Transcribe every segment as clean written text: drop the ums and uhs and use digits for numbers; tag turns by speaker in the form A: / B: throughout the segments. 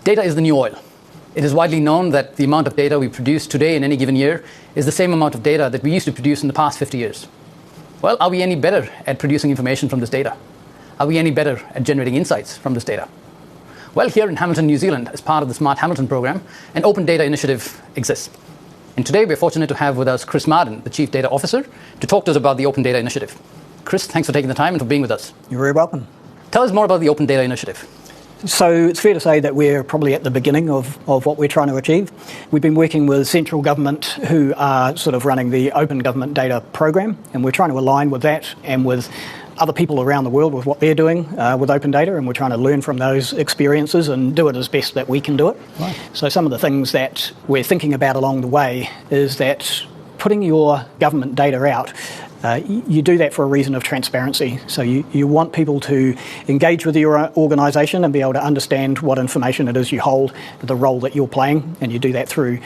A: Data is the new oil. It is widely known that the amount of data we produce today in any given year is the same amount of data that we used to produce in the past 50 years. Well, are we any better at producing information from this data? Are we any better at generating insights from this data? Well, here in Hamilton, New Zealand, as part of the Smart Hamilton program, an open data initiative exists. And today we're fortunate to have with us Chris Marden, the Chief Data Officer, to talk to us about the Open Data Initiative. Chris, thanks for taking the time and for being with us.
B: You're very welcome.
A: Tell us more about the Open Data Initiative.
B: So it's fair to say that we're probably at the beginning of what we're trying to achieve. We've been working with central government who are sort of running the Open Government Data program, and we're trying to align with that and with other people around the world with what they're doing with open data, and we're trying to learn from those experiences and do it as best that we can do it.
A: Right.
B: So some of the things that we're thinking about along the way is that putting your government data out, you do that for a reason of transparency. So you want people to engage with your organisation and be able to understand what information it is you hold, the role that you're playing, and you do that through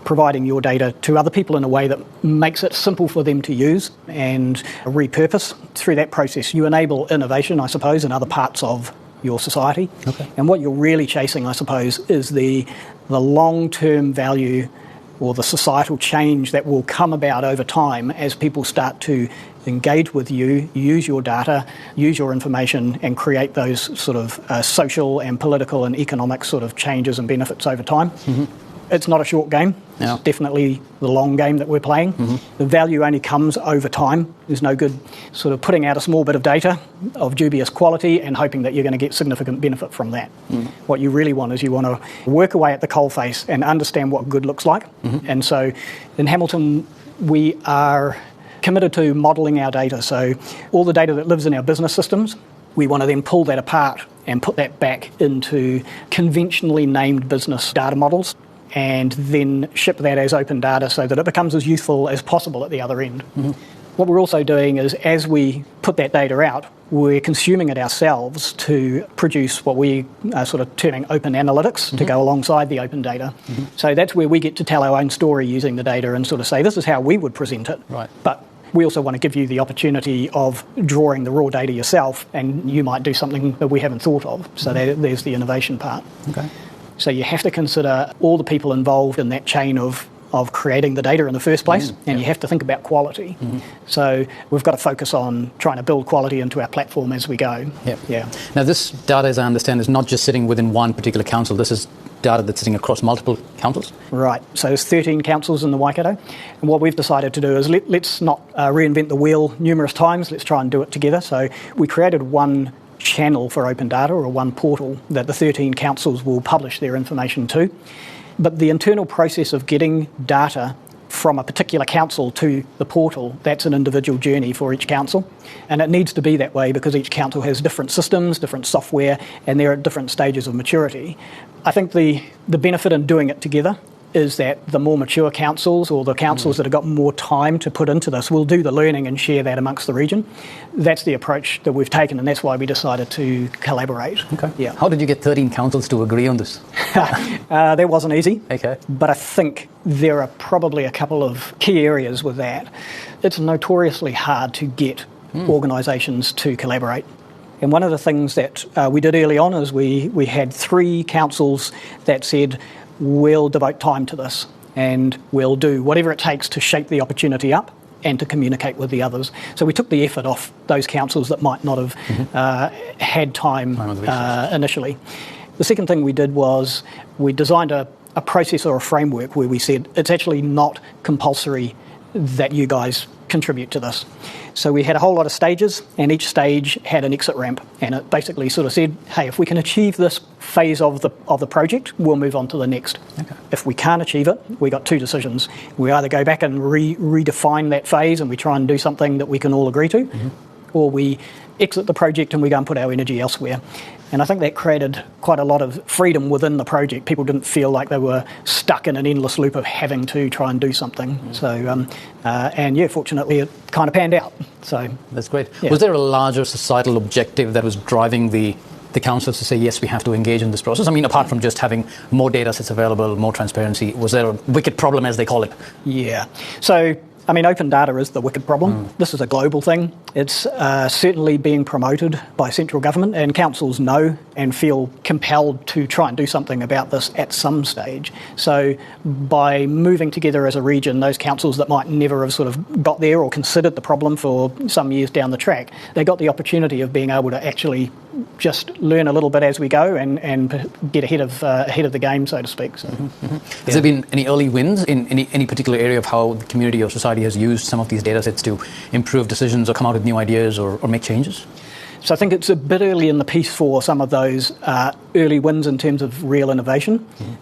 B: providing your data to other people in a way that makes it simple for them to use and repurpose. Through that process, you enable innovation, I suppose, in other parts of your society.
A: Okay.
B: And what you're really chasing, I suppose, is the long-term value or the societal change that will come about over time as people start to engage with you, use your data, use your information, and create those sort of social and political and economic sort of changes and benefits over time.
A: Mm-hmm.
B: It's not a short game.
A: No.
B: It's definitely the long game that we're playing.
A: Mm-hmm.
B: The value only comes over time. There's no good sort of putting out a small bit of data of dubious quality and hoping that you're going to get significant benefit from that. Mm-hmm. What you really want is you want to work away at the coalface and understand what good looks like. Mm-hmm. And so in Hamilton, we are committed to modelling our data. So all the data that lives in our business systems, we want to then pull that apart and put that back into conventionally named business data models, and then ship that as open data so that it becomes as useful as possible at the other end. Mm-hmm. What we're also doing is, as we put that data out, we're consuming it ourselves to produce what we are sort of terming open analytics to go alongside the open data. Mm-hmm. So that's where we get to tell our own story using the data and sort of say, this is how we would present it.
A: Right.
B: But we also want to give you the opportunity of drawing the raw data yourself, and you might do something that we haven't thought of. So there's the innovation part.
A: Okay.
B: So you have to consider all the people involved in that chain of creating the data in the first place, and you have to think about quality. Mm-hmm. So we've got to focus on trying to build quality into our platform as we go.
A: Yep.
B: Yeah.
A: Now this data, as I understand, is not just sitting within one particular council. This is data that's sitting across multiple councils?
B: Right. So there's 13 councils in the Waikato. And what we've decided to do is let's not reinvent the wheel numerous times. Let's try and do it together. So we created one channel for open data, or one portal that the 13 councils will publish their information to. But the internal process of getting data from a particular council to the portal, that's an individual journey for each council. And it needs to be that way because each council has different systems, different software, and they're at different stages of maturity. I think the benefit in doing it together is that the more mature councils, or the councils that have got more time to put into this, will do the learning and share that amongst the region. That's the approach that we've taken, and that's why we decided to collaborate.
A: Okay.
B: Yeah.
A: How did you get 13 councils to agree on this?
B: That wasn't easy.
A: Okay.
B: But I think there are probably a couple of key areas with that. It's notoriously hard to get organisations to collaborate. And one of the things that we did early on is we had 3 councils that said, we'll devote time to this and we'll do whatever it takes to shape the opportunity up and to communicate with the others. So we took the effort off those councils that might not have had time initially. The second thing we did was we designed a process or a framework where we said it's actually not compulsory that you guys contribute to this. So we had a whole lot of stages, and each stage had an exit ramp, and it basically sort of said, hey, if we can achieve this phase of the project, we'll move on to the next. Okay. If we can't achieve it, we got 2 decisions. We either go back and redefine that phase and we try and do something that we can all agree to, or we exit the project and we go and put our energy elsewhere. And I think that created quite a lot of freedom within the project. People didn't feel like they were stuck in an endless loop of having to try and do something. So, fortunately, it kind of panned out. So
A: that's great.
B: Yeah.
A: Was there a larger societal objective that was driving the councils to say, yes, we have to engage in this process? I mean, apart from just having more data sets available, more transparency, was there a wicked problem, as they call it?
B: Yeah. So I mean, open data is the wicked problem. This is a global thing. It's certainly being promoted by central government, and councils know and feel compelled to try and do something about this at some stage. So by moving together as a region, those councils that might never have sort of got there or considered the problem for some years down the track, they got the opportunity of being able to actually just learn a little bit as we go and get ahead of the game, so to speak. So,
A: Has there been any early wins in any particular area of how the community or society has used some of these data sets to improve decisions or come out with new ideas or make changes?
B: So I think it's a bit early in the piece for some of those early wins in terms of real innovation.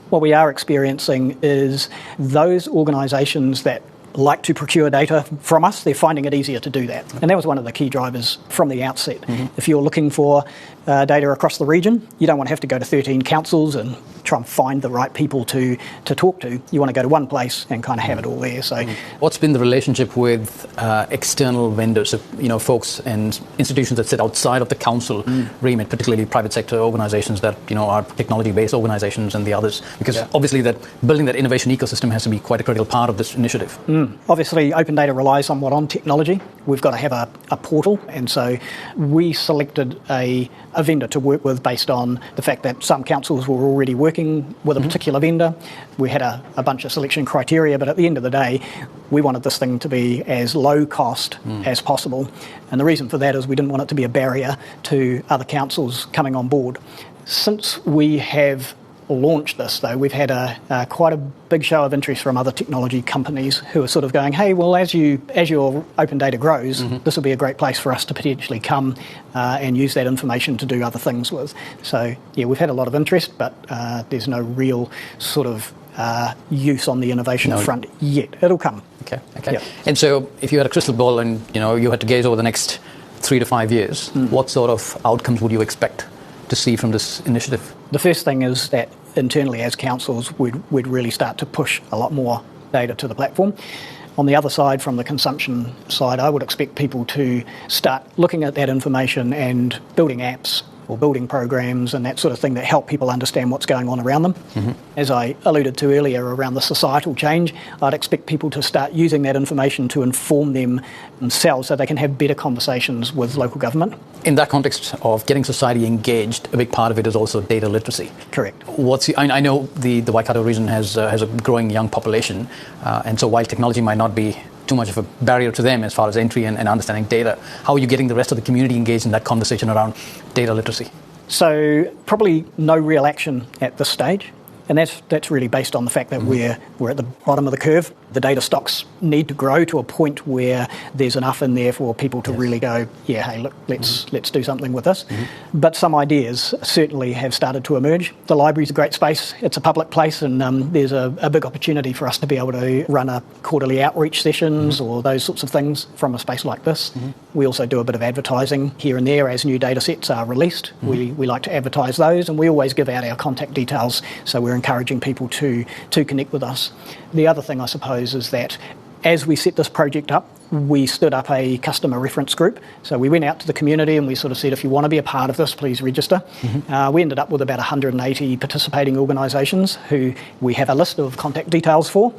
B: What we are experiencing is those organisations that like to procure data from us, they're finding it easier to do that. And that was one of the key drivers from the outset. If you're looking for data across the region, you don't want to have to go to 13 councils and try and find the right people to talk to. You want to go to one place and kind of have it all there. So,
A: what's been the relationship with external vendors, so, folks and institutions that sit outside of the council remit, particularly private sector organizations that are technology-based organizations and the others? Because obviously that building that innovation ecosystem has to be quite a critical part of this initiative.
B: Obviously, open data relies somewhat on technology. We've got to have a portal, and so we selected a vendor to work with based on the fact that some councils were already working with a particular vendor. We had a bunch of selection criteria, but at the end of the day, we wanted this thing to be as low cost as possible. And the reason for that is we didn't want it to be a barrier to other councils coming on board. Since we have launched this, though, we've had quite a big show of interest from other technology companies who are sort of going, hey, well, as your open data grows, this will be a great place for us to potentially come and use that information to do other things with. So, yeah, we've had a lot of interest, but there's no real sort of use on the innovation front yet. It'll come.
A: Okay.
B: Yep.
A: And so if you had a crystal ball and, you had to gaze over the next 3 to 5 years, what sort of outcomes would you expect to see from this initiative?
B: The first thing is that internally as councils, we'd really start to push a lot more data to the platform. On the other side, from the consumption side, I would expect people to start looking at that information and building apps or building programs and that sort of thing that help people understand what's going on around them. As I alluded to earlier around the societal change, I'd expect people to start using that information to inform themselves so they can have better conversations with local government.
A: In that context of getting society engaged, a big part of it is also data literacy.
B: Correct.
A: I know the Waikato region has a growing young population, and so while technology might not be too much of a barrier to them as far as entry and understanding data, how are you getting the rest of the community engaged in that conversation around data literacy?
B: So probably no real action at this stage. And that's really based on the fact that we're at the bottom of the curve. The data stocks need to grow to a point where there's enough in there for people to really go, yeah, hey, look, let's do something with this. But some ideas certainly have started to emerge. The library's a great space. It's a public place, and there's a big opportunity for us to be able to run a quarterly outreach sessions or those sorts of things from a space like this. We also do a bit of advertising here and there as new data sets are released. We like to advertise those, and we always give out our contact details, so we're encouraging people to connect with us. The other thing, I suppose, is that as we set this project up, we stood up a customer reference group. So we went out to the community and we sort of said, if you want to be a part of this, please register. We ended up with about 180 participating organisations who we have a list of contact details for.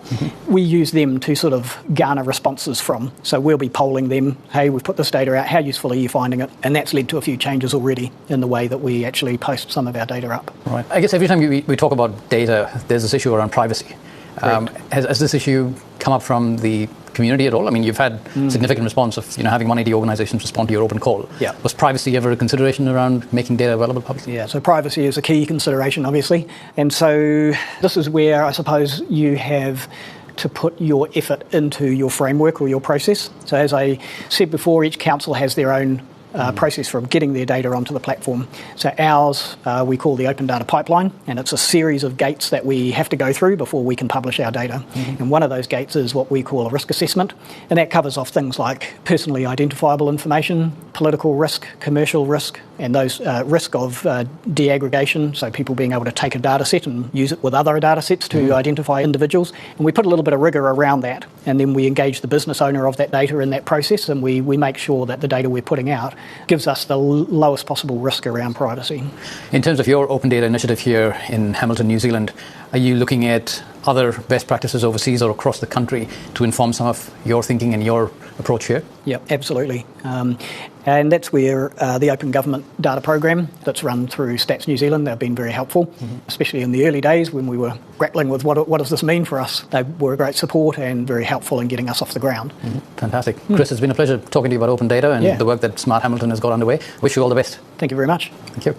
B: We use them to sort of garner responses from. So we'll be polling them, hey, we've put this data out, how useful are you finding it? And that's led to a few changes already in the way that we actually post some of our data up.
A: Right. I guess every time we talk about data, there's this issue around privacy. Has this issue come up from the community at all? I mean, you've had significant response of having 180 organizations respond to your open call.
B: Yeah.
A: Was privacy ever a consideration around making data available publicly?
B: Yeah, so privacy is a key consideration, obviously. And so this is where I suppose you have to put your effort into your framework or your process. So as I said before, each council has their own process for getting their data onto the platform. So ours, we call the Open Data Pipeline, and it's a series of gates that we have to go through before we can publish our data. And one of those gates is what we call a risk assessment, and that covers off things like personally identifiable information, political risk, commercial risk, and those risk of deaggregation, so people being able to take a data set and use it with other data sets to identify individuals. And we put a little bit of rigour around that, and then we engage the business owner of that data in that process, and we make sure that the data we're putting out gives us the lowest possible risk around privacy.
A: In terms of your open data initiative here in Hamilton, New Zealand, Are you looking at other best practices overseas or across the country to inform some of your thinking and your approach here?
B: Yep, absolutely. And that's where the Open Government Data Program that's run through Stats New Zealand, they've been very helpful, especially in the early days when we were grappling with what does this mean for us. They were a great support and very helpful in getting us off the ground.
A: Fantastic. Chris, it's been a pleasure talking to you about open data and the work that Smart Hamilton has got underway. Wish you all the best.
B: Thank you very much.
A: Thank you.